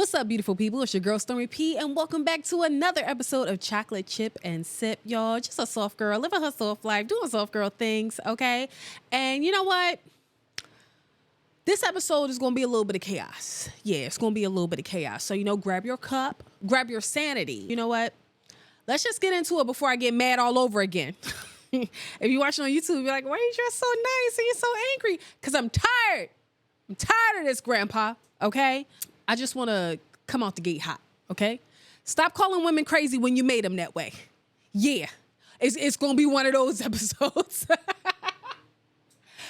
What's up, beautiful people? It's your girl, Stormy P, and welcome back to another episode of Chocolate Chip and Sip, y'all. Just a soft girl, living her soft life, doing soft girl things, okay? And you know what? This episode is going to be a little bit of chaos. Yeah, it's going to be a little bit of chaos. So, grab your cup, grab your sanity. You know what? Let's just get into it before I get mad all over again. If you're watching on YouTube, you're like, why are you dressed so nice and you're so angry? Because I'm tired. I'm tired of this, Grandpa, okay? I just want to come out the gate hot, okay? Stop calling women crazy when you made them that way. Yeah, it's going to be one of those episodes.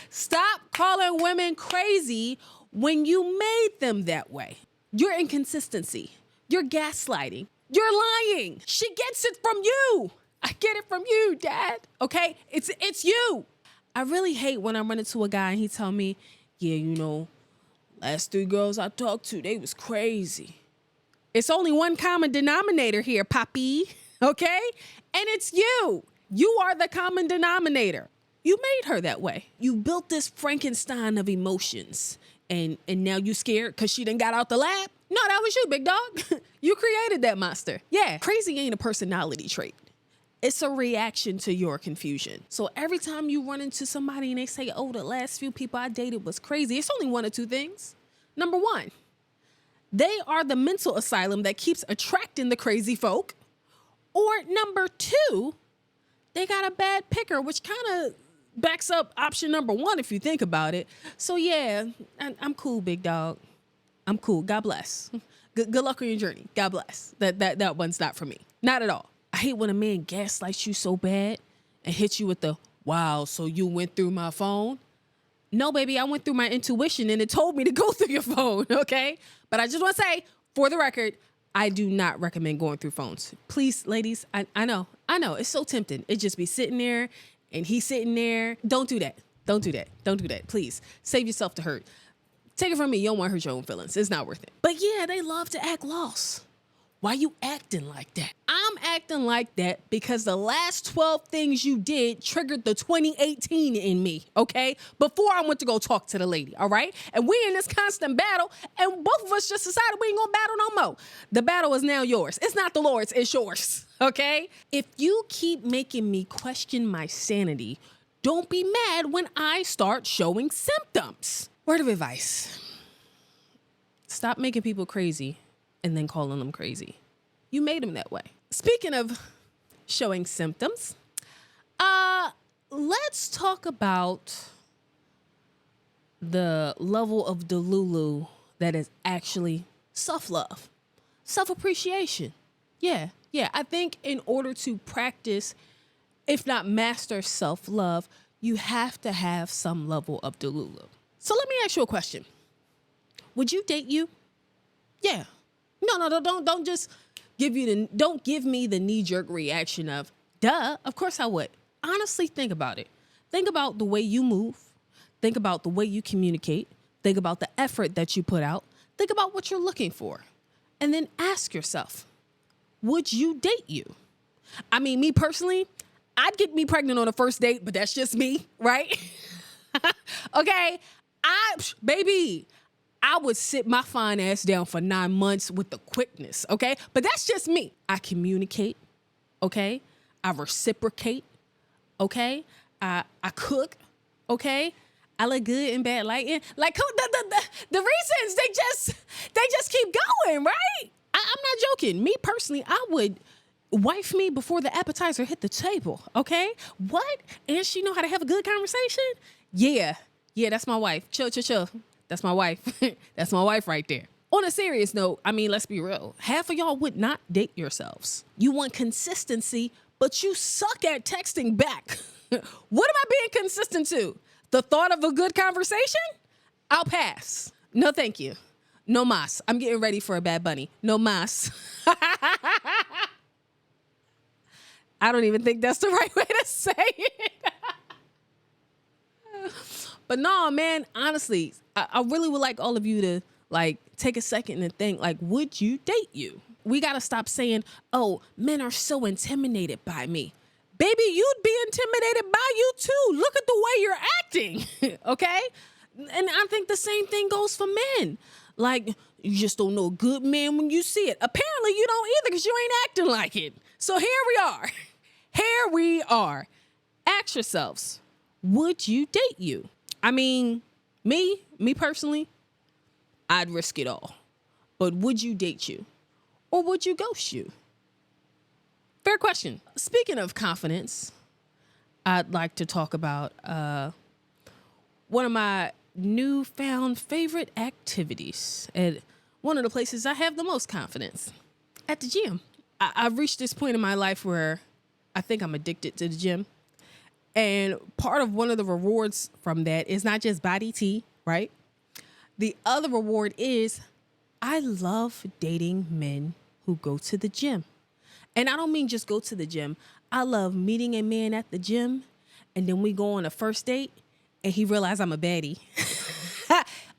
Stop calling women crazy when you made them that way. Your inconsistency. You're gaslighting. You're lying. She gets it from you. I get it from you, Dad, okay? It's you. I really hate when I run into a guy and he tell me, yeah, last 3 girls I talked to, they was crazy. It's only one common denominator here, Poppy, okay? And it's you. You are the common denominator. You made her that way. You built this Frankenstein of emotions. And now you scared because she done got out the lab? No, that was you, big dog. You created that monster. Yeah, crazy ain't a personality trait. It's a reaction to your confusion. So every time you run into somebody and they say, oh, the last few people I dated was crazy, it's only one or two things. Number one, they are the mental asylum that keeps attracting the crazy folk. Or number two, they got a bad picker, which kind of backs up option number one if you think about it. So yeah, I'm cool, big dog. I'm cool. God bless. Good luck on your journey. God bless. That one's not for me. Not at all. I hate when a man gaslights you so bad and hits you with the, wow, so you went through my phone? No, baby, I went through my intuition and it told me to go through your phone, okay? But I just want to say, for the record, I do not recommend going through phones. Please, ladies, I know, it's so tempting. It just be sitting there and he's sitting there. Don't do that. Don't do that. Don't do that. Please, save yourself the hurt. Take it from me. You don't want to hurt your own feelings. It's not worth it. But yeah, they love to act lost. Why you acting like that? I'm acting like that because the last 12 things you did triggered the 2018 in me, okay? Before I went to go talk to the lady, all right? And we in this constant battle, and both of us just decided we ain't gonna battle no more. The battle is now yours. It's not the Lord's, it's yours, okay? If you keep making me question my sanity, don't be mad when I start showing symptoms. Word of advice. Stop making people crazy and then calling them crazy. You made them that way. Speaking of showing symptoms, let's talk about the level of delulu that is actually self-love, self-appreciation. Yeah. I think in order to practice, if not master self-love, you have to have some level of delulu. So let me ask you a question. Would you date you? Yeah. No, don't just don't give me the knee-jerk reaction of, duh, of course I would. Honestly, think about it. Think about the way you move. Think about the way you communicate. Think about the effort that you put out. Think about what you're looking for. And then ask yourself, would you date you? I mean, me personally, I'd get me pregnant on a first date, but that's just me, right? Okay, I would sit my fine ass down for 9 months with the quickness, okay? But that's just me. I communicate, okay? I reciprocate, okay? I cook, okay? I look good in bad lighting. Like the reasons they just keep going, right? I'm not joking. Me personally, I would wife me before the appetizer hit the table, okay? What? And she know how to have a good conversation? Yeah, that's my wife. Chill. That's my wife. That's my wife right there. On a serious note, I mean, let's be real. Half of y'all would not date yourselves. You want consistency, but you suck at texting back. What am I being consistent to? The thought of a good conversation? I'll pass. No, thank you. No mas. I'm getting ready for a Bad Bunny. No mas. I don't even think that's the right way to say it. But no, man, honestly, I really would like all of you to take a second and think, would you date you? We got to stop saying, oh, men are so intimidated by me. Baby, you'd be intimidated by you too. Look at the way you're acting, okay? And I think the same thing goes for men. Like, you just don't know a good man when you see it. Apparently, you don't either because you ain't acting like it. So here we are. Here we are. Ask yourselves, would you date you? I mean, me personally, I'd risk it all. But would you date you? Or would you ghost you? Fair question. Speaking of confidence, I'd like to talk about one of my newfound favorite activities and one of the places I have the most confidence, at the gym. I've reached this point in my life where I think I'm addicted to the gym. And part of one of the rewards from that is not just body tea, right? The other reward is I love dating men who go to the gym. And I don't mean just go to the gym. I love meeting a man at the gym and then we go on a first date and he realized I'm a baddie.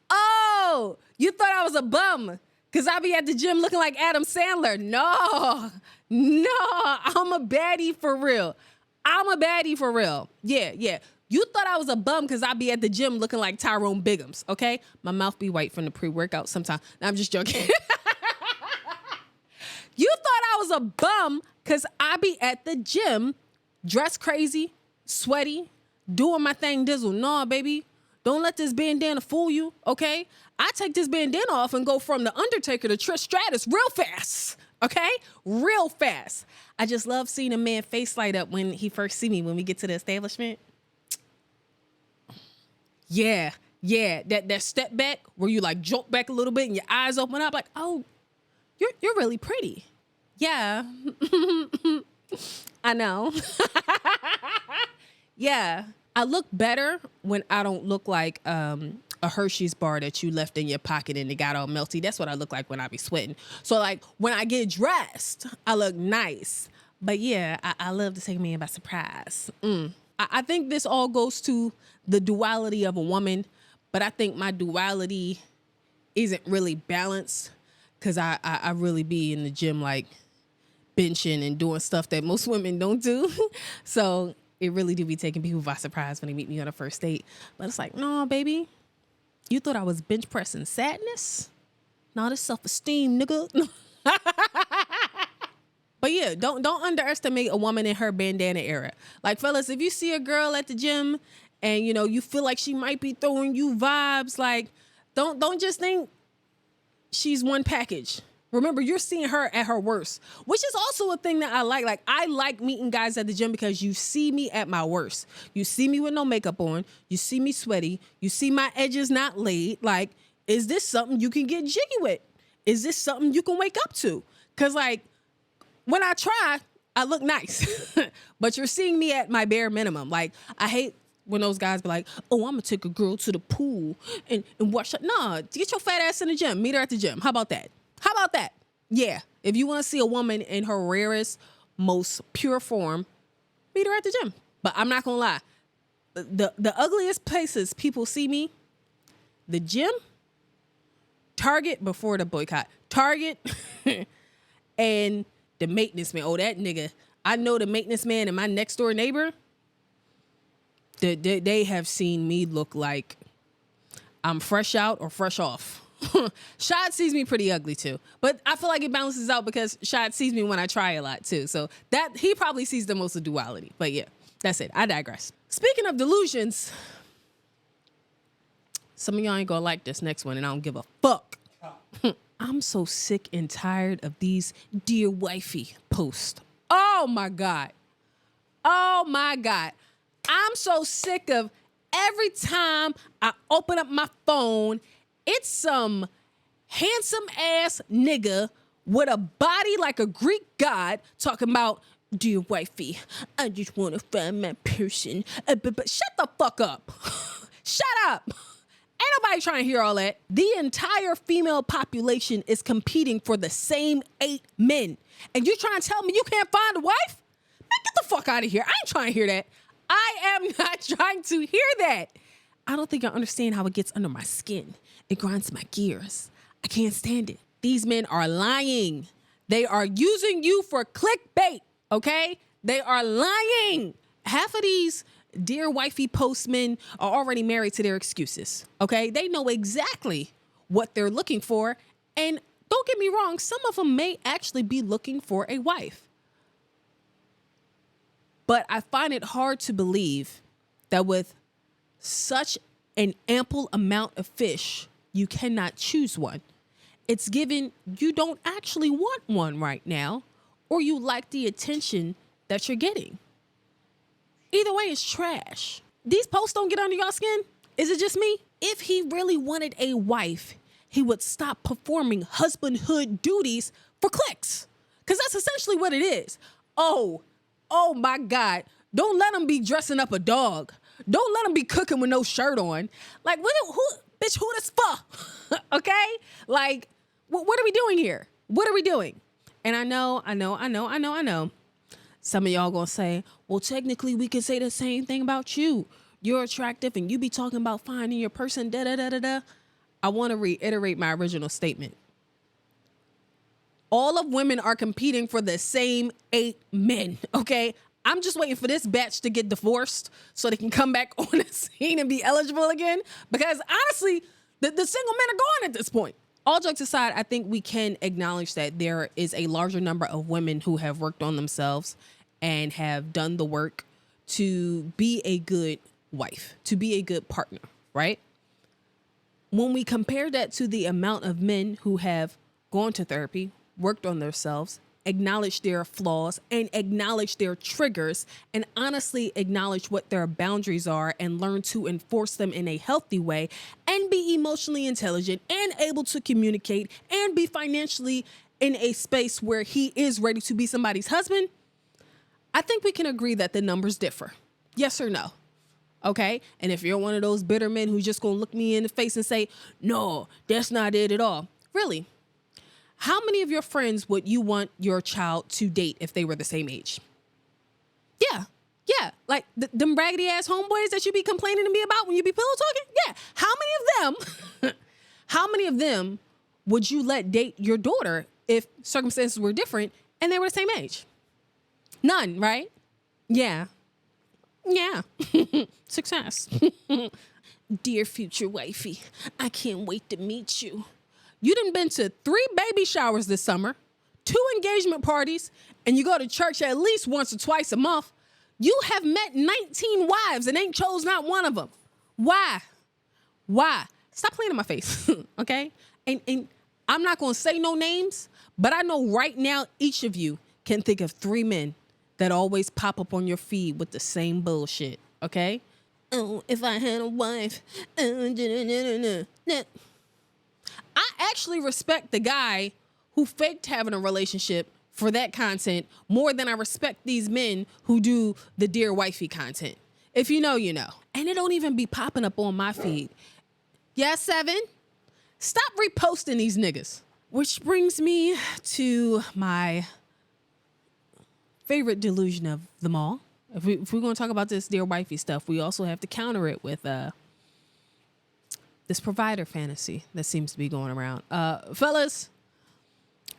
Oh, you thought I was a bum because I be at the gym looking like Adam Sandler. No, I'm a baddie for real. Yeah. You thought I was a bum because I be at the gym looking like Tyrone Biggums, okay? My mouth be white from the pre-workout sometimes. No, I'm just joking. You thought I was a bum because I be at the gym dressed crazy, sweaty, doing my thing dizzle. No, baby. Don't let this bandana fool you, okay? I take this bandana off and go from the Undertaker to Trish Stratus real fast, okay? Real fast. I just love seeing a man face light up when he first see me when we get to the establishment. Yeah. That step back where you like jolt back a little bit and your eyes open up like, oh, you're really pretty. Yeah. I know. Yeah. I look better when I don't look like a Hershey's bar that you left in your pocket and it got all melty. That's what I look like when I be sweating. So like when I get dressed, I look nice. But yeah, I love to take a man by surprise. I think this all goes to the duality of a woman, but I think my duality isn't really balanced because I really be in the gym like benching and doing stuff that most women don't do. So it really do be taking people by surprise when they meet me on a first date. But it's like, no, baby, you thought I was bench pressing sadness? No, this self-esteem, nigga. But yeah, don't underestimate a woman in her bandana era. Like, fellas, if you see a girl at the gym and, you know, you feel like she might be throwing you vibes, like, don't just think she's one package. Remember, you're seeing her at her worst, which is also a thing that I like. Like, I like meeting guys at the gym because you see me at my worst. You see me with no makeup on. You see me sweaty. You see my edges not laid. Like, is this something you can get jiggy with? Is this something you can wake up to? Because, like, when I try, I look nice. But you're seeing me at my bare minimum. Like, I hate when those guys be like, oh, I'm going to take a girl to the pool and watch her. Nah, get your fat ass in the gym. Meet her at the gym. How about that? Yeah. If you want to see a woman in her rarest, most pure form, meet her at the gym. But I'm not going to lie. The ugliest places people see me, the gym, Target before the boycott. Target and the maintenance man. Oh, that nigga. I know the maintenance man and my next door neighbor, they have seen me look like I'm fresh out or fresh off. Shad sees me pretty ugly too, but I feel like it balances out because Shad sees me when I try a lot too. So that he probably sees the most of duality. But yeah, that's it. I digress. Speaking of delusions, some of y'all ain't gonna like this next one, and I don't give a fuck. I'm so sick and tired of these Dear Wifey posts. Oh my God. I'm so sick of every time I open up my phone, it's some handsome ass nigga with a body like a Greek god talking about, dear wifey, I just want to find my person. But shut the fuck up. Shut up. Ain't nobody trying to hear all that. The entire female population is competing for the same 8 men. And you trying to tell me you can't find a wife? Man, get the fuck out of here. I ain't trying to hear that. I am not trying to hear that. I don't think I understand how it gets under my skin. It grinds my gears. I can't stand it. These men are lying. They are using you for clickbait, okay? They are lying. Half of these Dear Wifey postmen are already married to their excuses, okay? They know exactly what they're looking for. And don't get me wrong, some of them may actually be looking for a wife. But I find it hard to believe that with such an ample amount of fish, you cannot choose one. It's given you don't actually want one right now, or you like the attention that you're getting. Either way, it's trash. These posts don't get under your skin. Is it just me? If he really wanted a wife, he would stop performing husbandhood duties for clicks. Because that's essentially what it is. Oh my God. Don't let him be dressing up a dog. Don't let him be cooking with no shirt on. Like, bitch, who this for? Okay? Like, what are we doing here? What are we doing? And I know. Some of y'all gonna say, well, technically we can say the same thing about you. You're attractive and you be talking about finding your person, da-da-da-da-da. I want to reiterate my original statement. All of women are competing for the same 8 men, okay? I'm just waiting for this batch to get divorced so they can come back on the scene and be eligible again. Because honestly, the single men are gone at this point. All jokes aside, I think we can acknowledge that there is a larger number of women who have worked on themselves and have done the work to be a good wife, to be a good partner, right? When we compare that to the amount of men who have gone to therapy, worked on themselves, acknowledged their flaws and acknowledged their triggers and honestly acknowledge what their boundaries are and learn to enforce them in a healthy way and be emotionally intelligent and able to communicate and be financially in a space where he is ready to be somebody's husband, I think we can agree that the numbers differ. Yes or no? Okay? And if you're one of those bitter men who's just going to look me in the face and say, no, that's not it at all. Really? How many of your friends would you want your child to date if they were the same age? Yeah. Like them raggedy ass homeboys that you be complaining to me about when you be pillow talking? Yeah. How many of them would you let date your daughter if circumstances were different and they were the same age? None, right? Yeah. Success. Dear future wifey, I can't wait to meet you. You done been to 3 baby showers this summer, 2 engagement parties, and you go to church at least once or twice a month. You have met 19 wives and ain't chose not one of them. Why? Stop playing in my face, okay? And I'm not going to say no names, but I know right now each of you can think of 3 men that always pop up on your feed with the same bullshit, okay? Oh, if I had a wife. I actually respect the guy who faked having a relationship for that content more than I respect these men who do the Dear Wifey content. If you know, you know. And it don't even be popping up on my feed. Yeah, 7? Stop reposting these niggas. Which brings me to my favorite delusion of them all. If we're going to talk about this Dear Wifey stuff, we also have to counter it with this provider fantasy that seems to be going around. Fellas,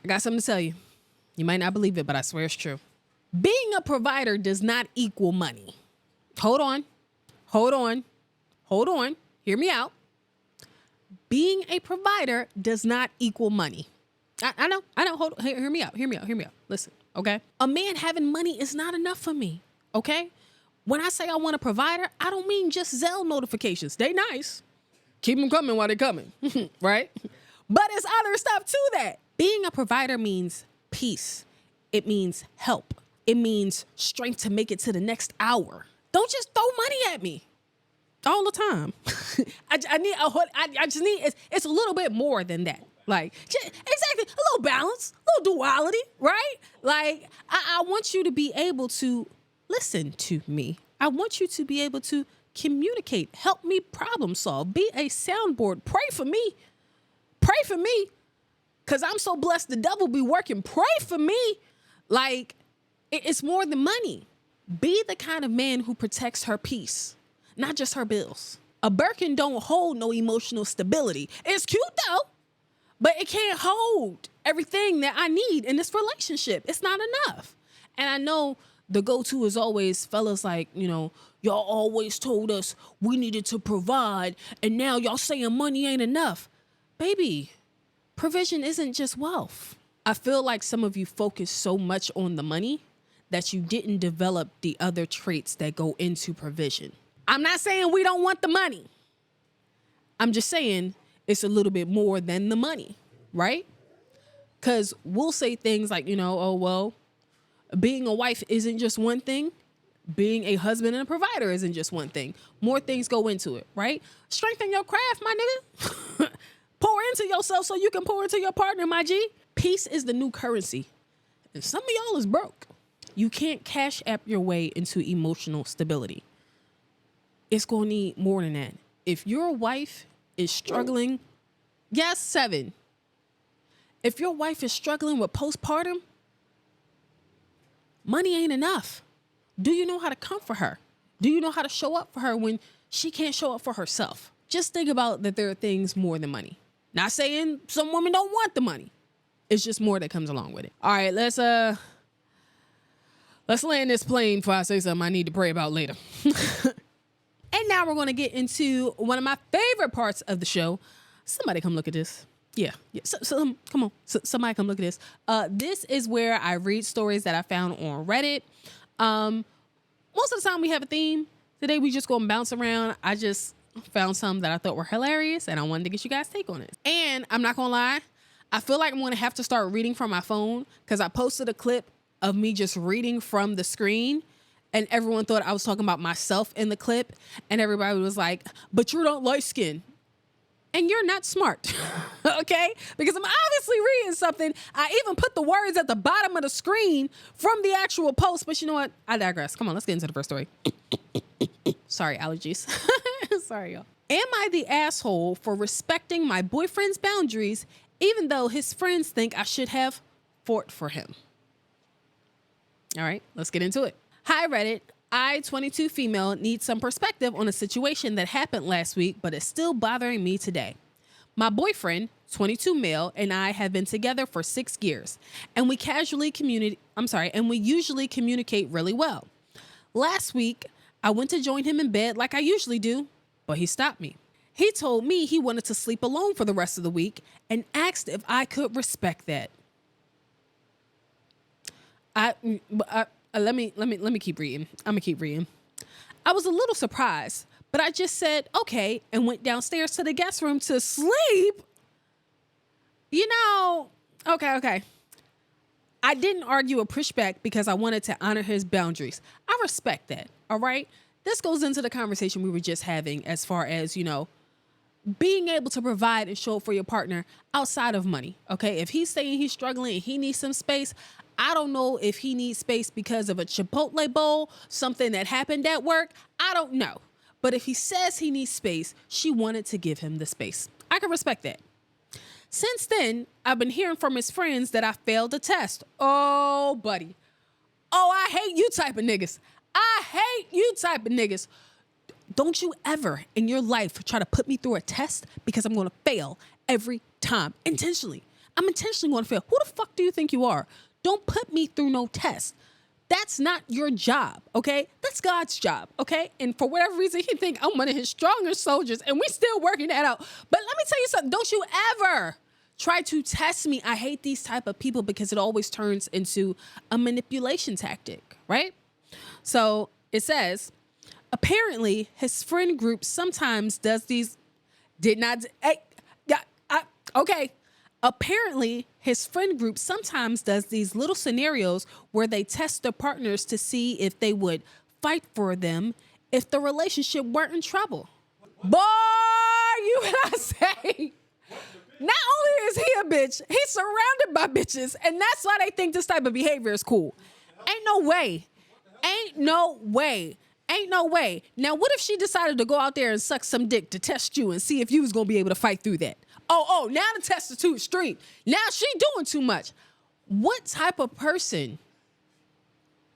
I got something to tell you. You might not believe it, but I swear it's true. Being a provider does not equal money. Hold on. Hear me out. Being a provider does not equal money. I know. Hear me out. Listen, okay? A man having money is not enough for me, okay? When I say I want a provider, I don't mean just Zelle notifications. They nice. Keep them coming while they're coming, right? But it's other stuff to that. Being a provider means peace. It means help. It means strength to make it to the next hour. Don't just throw money at me all the time. I just need, it's a little bit more than that. Like, exactly, a little balance, a little duality, right? Like, I want you to be able to listen to me. I want you to be able to communicate, help me problem solve, be a soundboard, pray for me, because I'm so blessed the devil be working, pray for me. Like, it's more than money. Be the kind of man who protects her peace, not just her bills. A Birkin don't hold no emotional stability. It's cute though, but it can't hold everything that I need in this relationship. It's not enough. And I know the go-to is always fellas like, you know, y'all always told us we needed to provide, and now y'all saying money ain't enough. baby, provision isn't just wealth. I feel like some of you focus so much on the money that you didn't develop the other traits that go into provision. I'm not saying we don't want the money. I'm just saying it's a little bit more than the money, right? Because we'll say things like, oh, well, being a wife isn't just one thing. Being a husband and a provider isn't just one thing. More things go into it, right? Strengthen your craft, my nigga. Pour into yourself so you can pour into your partner, my G. Peace is the new currency. And some of y'all is broke. You can't cash app your way into emotional stability. It's going to need more than that. If your wife is struggling, yes, 7. If your wife is struggling with postpartum, money ain't enough. Do you know how to comfort her? Do you know how to show up for her when she can't show up for herself? Just think about that there are things more than money. Not saying some women don't want the money. It's just more that comes along with it. All right, let's land this plane before I say something I need to pray about later. And now we're going to get into one of my favorite parts of the show. Somebody come look at this. Yeah. So, come on. Somebody come look at this. This is where I read stories that I found on Reddit. Most of the time we have a theme. Today we just go and bounce around. I just found some that I thought were hilarious and I wanted to get you guys' take on it. And I'm not going to lie. I feel like I'm going to have to start reading from my phone because I posted a clip of me just reading from the screen. And everyone thought I was talking about myself in the clip. And everybody was like, but you don't light skin. And you're not smart, okay? Because I'm obviously reading something. I even put the words at the bottom of the screen from the actual post. But you know what? I digress. Come on, let's get into the first story. Sorry, allergies. Sorry, y'all. Am I the asshole for respecting my boyfriend's boundaries, even though his friends think I should have fought for him? All right, let's get into it. Hi, Reddit. I, 22 female, need some perspective on a situation that happened last week, but is still bothering me today. My boyfriend, 22 male, and I have been together for 6 years, and we usually communicate really well. Last week, I went to join him in bed like I usually do, but he stopped me. He told me he wanted to sleep alone for the rest of the week and asked if I could respect that. Let me keep reading. I'm gonna keep reading. I was a little surprised, but I just said, okay, and went downstairs to the guest room to sleep. Okay. I didn't argue or push back because I wanted to honor his boundaries. I respect that, all right? This goes into the conversation we were just having as far as, being able to provide and show up for your partner outside of money, okay? If he's saying he's struggling and he needs some space, I don't know if he needs space because of a Chipotle bowl, something that happened at work. I don't know. But if he says he needs space, she wanted to give him the space. I can respect that. Since then, I've been hearing from his friends that I failed the test. Oh, buddy. Oh, I hate you type of niggas. Don't you ever in your life try to put me through a test because I'm going to fail every time. Intentionally. I'm intentionally going to fail. Who the fuck do you think you are? Don't put me through no test. That's not your job, okay? That's God's job, okay? And for whatever reason, he think I'm one of his stronger soldiers, and we're still working that out. But let me tell you something. Don't you ever try to test me. I hate these type of people because it always turns into a manipulation tactic, right? So it says, apparently, his friend group sometimes does these, Apparently, his friend group sometimes does these little scenarios where they test their partners to see if they would fight for them if the relationship weren't in trouble. Boy, you what I say. Not only is he a bitch, he's surrounded by bitches, and that's why they think this type of behavior is cool. Ain't no way. Now, what if she decided to go out there and suck some dick to test you and see if you was going to be able to fight through that? Oh, now the test is too extreme. Now she doing too much. What type of person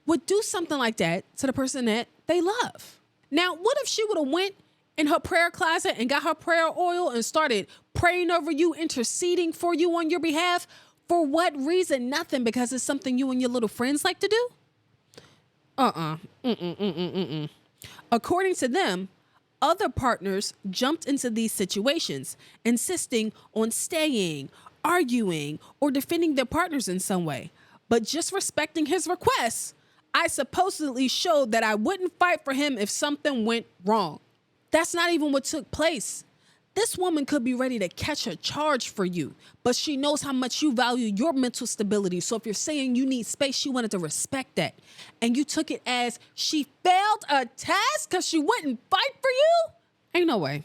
would do something like that to the person that they love? Now, what if she would have went in her prayer closet and got her prayer oil and started praying over you, interceding for you on your behalf? For what reason? Nothing, because it's something you and your little friends like to do? According to them, Other partners jumped into these situations, insisting on staying, arguing, or defending their partners in some way. But just respecting his requests, I supposedly showed that I wouldn't fight for him if something went wrong. That's not even what took place. This woman could be ready to catch a charge for you, but she knows how much you value your mental stability. So if you're saying you need space, she wanted to respect that. And you took it as she failed a test because she wouldn't fight for you? Ain't no way.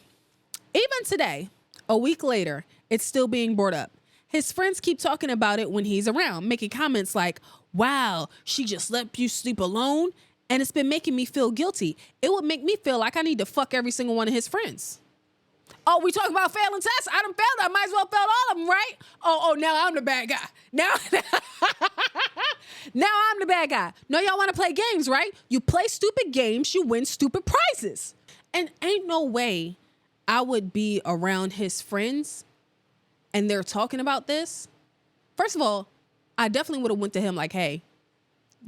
Even today, a week later, it's still being brought up. His friends keep talking about it when he's around, making comments like, wow, she just let you sleep alone? And it's been making me feel guilty. It would make me feel like I need to fuck every single one of his friends. Oh, we talk about failing tests? I done failed. I might as well fail all of them, right? Oh, now I'm the bad guy. Now I'm the bad guy. No, y'all want to play games, right? You play stupid games, you win stupid prizes. And ain't no way I would be around his friends and they're talking about this. First of all, I definitely would have went to him like, hey,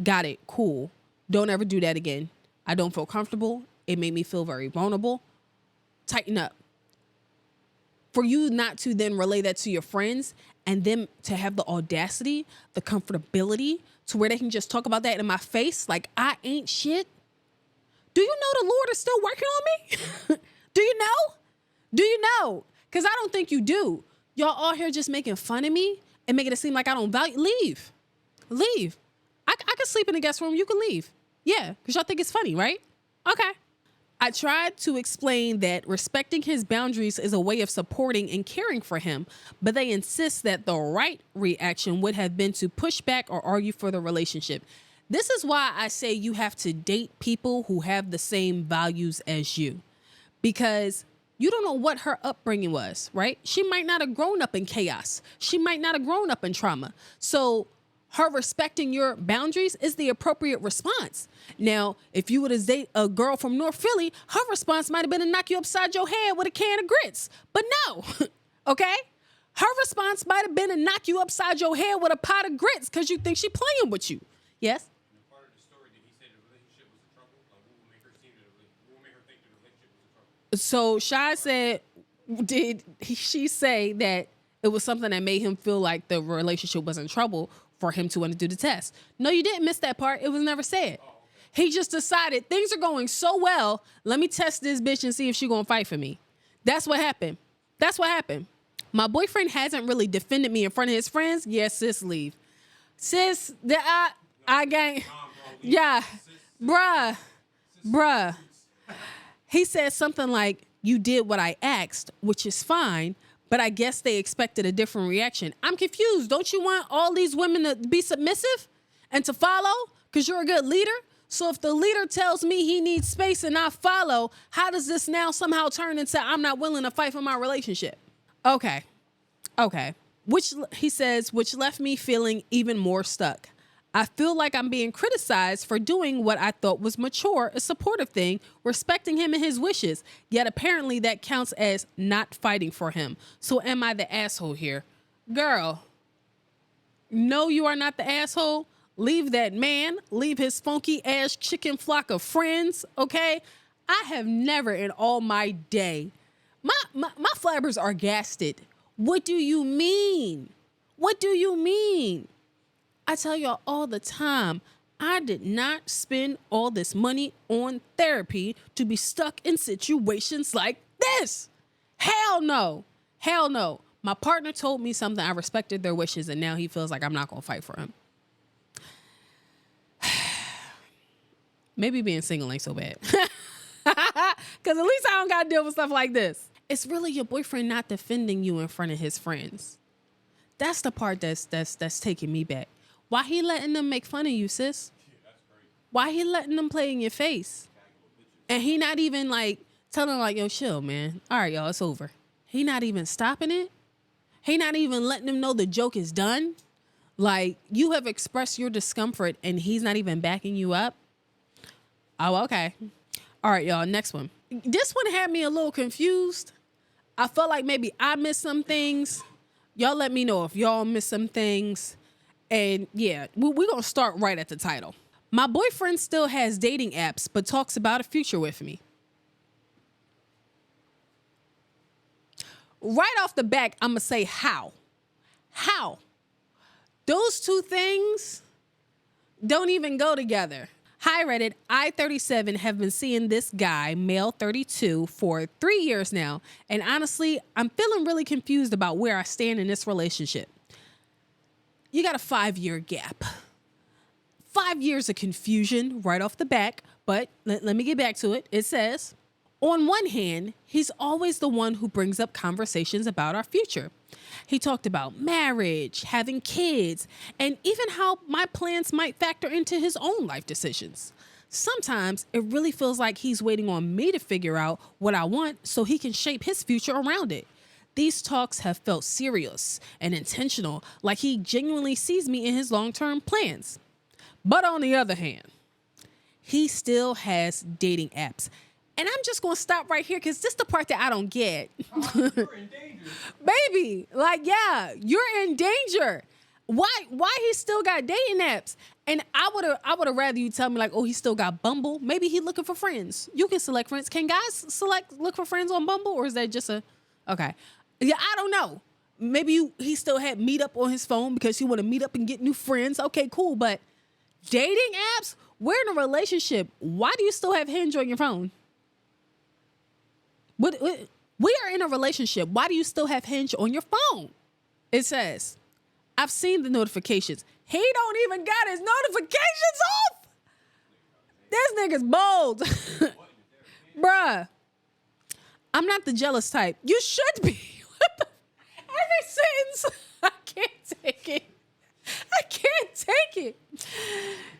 got it, cool. Don't ever do that again. I don't feel comfortable. It made me feel very vulnerable. Tighten up. For you not to then relay that to your friends and them to have the audacity, the comfortability to where they can just talk about that in my face like I ain't shit. Do you know the Lord is still working on me? Do you know? Do you know? Because I don't think you do. Y'all all here just making fun of me and making it seem like I don't value. Leave. Leave. I can sleep in the guest room. You can leave. Yeah, because y'all think it's funny, right? Okay. I tried to explain that respecting his boundaries is a way of supporting and caring for him, but they insist that the right reaction would have been to push back or argue for the relationship. This is why I say you have to date people who have the same values as you, because you don't know what her upbringing was, right? She might not have grown up in chaos. She might not have grown up in trauma. So her respecting your boundaries is the appropriate response. Now, if you were to date a girl from North Philly, her response might have been to knock you upside your head with a can of grits. But no, okay? Her response might have been to knock you upside your head with a pot of grits because you think she playing with you. Yes? Part of the story, did he say the relationship was in trouble? Like, what would make her think the relationship was in trouble? So Shai said, did she say that it was something that made him feel like the relationship was in trouble for him to want to do the test? No, you didn't miss that part. It was never said. Oh, okay. He just decided things are going so well. Let me test this bitch and see if she gonna fight for me. That's what happened. That's what happened. My boyfriend hasn't really defended me in front of his friends. Yes, sis, leave. Sis, I gang. Yeah, bruh. He said something like, you did what I asked, which is fine, but I guess they expected a different reaction. I'm confused. Don't you want all these women to be submissive and to follow because you're a good leader? So if the leader tells me he needs space and I follow, how does this now somehow turn into I'm not willing to fight for my relationship? Okay. Which he says, which left me feeling even more stuck. I feel like I'm being criticized for doing what I thought was mature, a supportive thing, respecting him and his wishes. Yet apparently that counts as not fighting for him. So am I the asshole here? Girl, no, you are not the asshole. Leave that man. Leave his funky ass chicken flock of friends, okay? I have never in all my day, my flabbers are gasted. What do you mean? What do you mean? I tell y'all all the time, I did not spend all this money on therapy to be stuck in situations like this. Hell no. Hell no. My partner told me something. I respected their wishes, and now he feels like I'm not going to fight for him. Maybe being single ain't so bad. Because at least I don't got to deal with stuff like this. It's really your boyfriend not defending you in front of his friends. That's the part that's taking me back. Why he letting them make fun of you, sis? Yeah, that's crazy. Why he letting them play in your face? And he not even like telling them like, yo, chill, man. All right, y'all, it's over. He not even stopping it. He not even letting them know the joke is done. Like, you have expressed your discomfort and he's not even backing you up. Oh, okay. All right, y'all, next one. This one had me a little confused. I felt like maybe I missed some things. Y'all let me know if y'all missed some things. And yeah, we're going to start right at the title. My boyfriend still has dating apps, but talks about a future with me. right off the back, I'm going to say how. How? Those two things don't even go together. Hi, Reddit. I, 37, have been seeing this guy, male 32, for 3 years now. And honestly, I'm feeling really confused about where I stand in this relationship. You got a 5-year gap. 5 years of confusion right off the back. But let me get back to it. It says, on one hand, he's always the one who brings up conversations about our future. He talked about marriage, having kids, and even how my plans might factor into his own life decisions. Sometimes it really feels like he's waiting on me to figure out what I want so he can shape his future around it. These talks have felt serious and intentional, like he genuinely sees me in his long-term plans. But on the other hand, he still has dating apps. And I'm just going to stop right here because this is the part that I don't get. You're in danger. Baby, like, yeah, you're in danger. Why he still got dating apps? And I would have rather you tell me like, oh, he still got Bumble. Maybe he looking for friends. You can select friends. Can guys look for friends on Bumble, or is that just okay? Yeah, I don't know. Maybe he still had Meetup on his phone because he want to meet up and get new friends. Okay, cool. But dating apps, we're in a relationship. Why do you still have Hinge on your phone? We are in a relationship. Why do you still have Hinge on your phone? It says, I've seen the notifications. He don't even got his notifications off. This nigga's bold. Bruh, I'm not the jealous type. You should be. What the? Every sentence. I can't take it. I can't take it.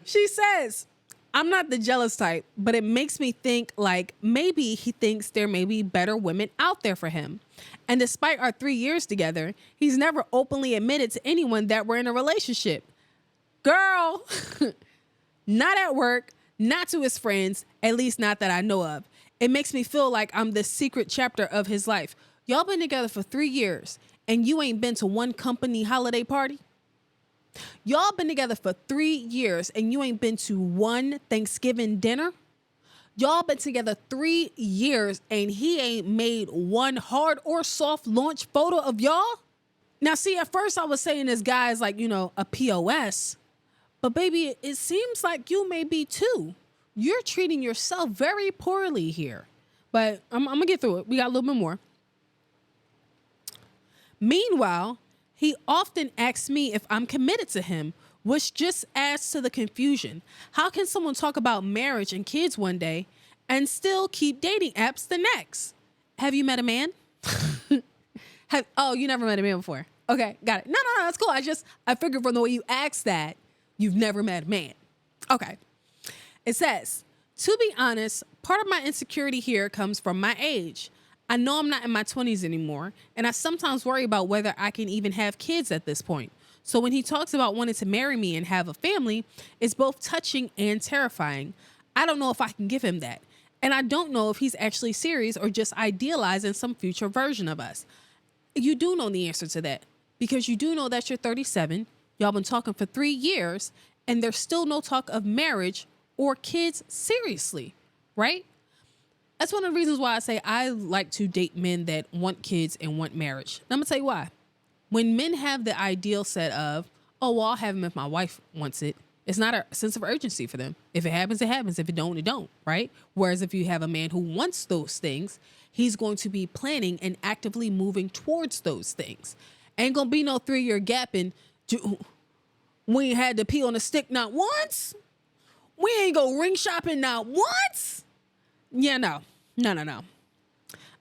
She says, I'm not the jealous type, but it makes me think like maybe he thinks there may be better women out there for him. And despite our 3 years together, he's never openly admitted to anyone that we're in a relationship. Girl, not at work, not to his friends, at least not that I know of. It makes me feel like I'm the secret chapter of his life. Y'all been together for 3 years and you ain't been to one company holiday party? Y'all been together for 3 years and you ain't been to one Thanksgiving dinner? Y'all been together 3 years and he ain't made one hard or soft launch photo of y'all? Now, see, at first I was saying this guy is like, a POS. But baby, it seems like you may be too. You're treating yourself very poorly here. But I'm going to get through it. We got a little bit more. Meanwhile, he often asks me if I'm committed to him, which just adds to the confusion. How can someone talk about marriage and kids one day and still keep dating apps the next? Have you met a man? You never met a man before. Okay, got it. No, that's cool. I figured from the way you asked that, you've never met a man. Okay. It says, to be honest, part of my insecurity here comes from my age. I know I'm not in my 20s anymore, and I sometimes worry about whether I can even have kids at this point. So when he talks about wanting to marry me and have a family, it's both touching and terrifying. I don't know if I can give him that. And I don't know if he's actually serious or just idealizing some future version of us. You do know the answer to that because you do know that you're 37. Y'all been talking for 3 years, and there's still no talk of marriage or kids seriously, right? That's one of the reasons why I say I like to date men that want kids and want marriage. And I'm going to tell you why. When men have the ideal set of, oh, well, I'll have him if my wife wants it, it's not a sense of urgency for them. If it happens, it happens. If it don't, it don't, right? Whereas if you have a man who wants those things, he's going to be planning and actively moving towards those things. Ain't going to be no 3-year gap and we ain't had to pee on a stick not once. We ain't go ring shopping not once. Yeah, no.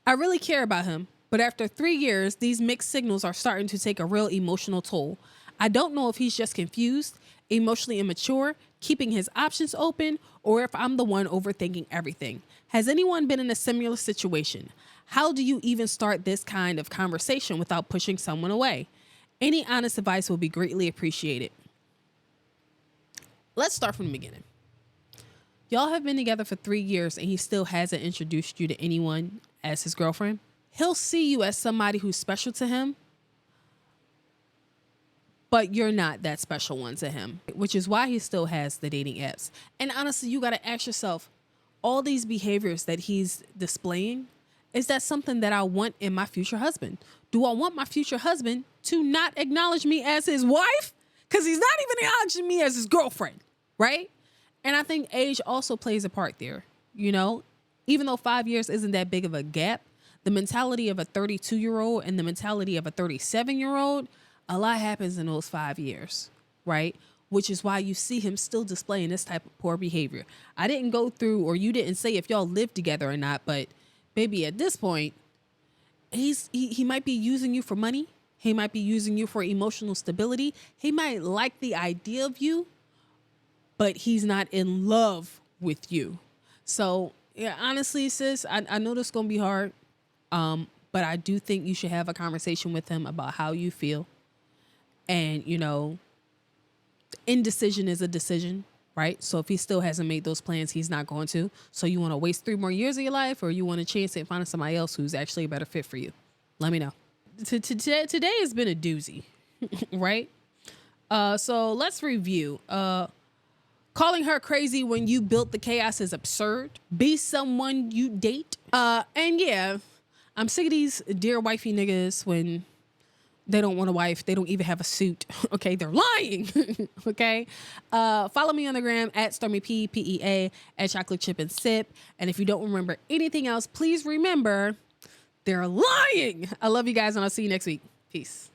I really care about him, but after 3 years, these mixed signals are starting to take a real emotional toll. I don't know if he's just confused, emotionally immature, keeping his options open, or if I'm the one overthinking everything. Has anyone been in a similar situation? How do you even start this kind of conversation without pushing someone away? Any honest advice will be greatly appreciated. Let's start from the beginning. Y'all have been together for 3 years and he still hasn't introduced you to anyone as his girlfriend. He'll see you as somebody who's special to him, but you're not that special one to him, which is why he still has the dating apps. And honestly, you got to ask yourself, all these behaviors that he's displaying, Is that something that I want in my future husband? Do I want my future husband to not acknowledge me as his wife? Because he's not even acknowledging me as his girlfriend, right? And I think age also plays a part there. You know, even though 5 years isn't that big of a gap, the mentality of a 32-year-old and the mentality of a 37-year-old, a lot happens in those 5 years, right? Which is why you see him still displaying this type of poor behavior. I didn't go through, or you didn't say if y'all live together or not, but baby, at this point, he might be using you for money. He might be using you for emotional stability. He might like the idea of you, but he's not in love with you. So, yeah, honestly, sis, I know this is going to be hard, but I do think you should have a conversation with him about how you feel. And, you know, indecision is a decision, right? So if he still hasn't made those plans, he's not going to. So you want to waste 3 more years of your life, or you want to chance it and find somebody else who's actually a better fit for you? Let me know. Today has been a doozy, right? So let's review. Calling her crazy when you built the chaos is absurd. Be someone you date. And yeah, I'm sick of these dear wifey niggas when they don't want a wife. They don't even have a suit. Okay, they're lying. Okay. Follow me on the gram at Stormy PEA at Chocolate Chip and Sip. And if you don't remember anything else, please remember they're lying. I love you guys, and I'll see you next week. Peace.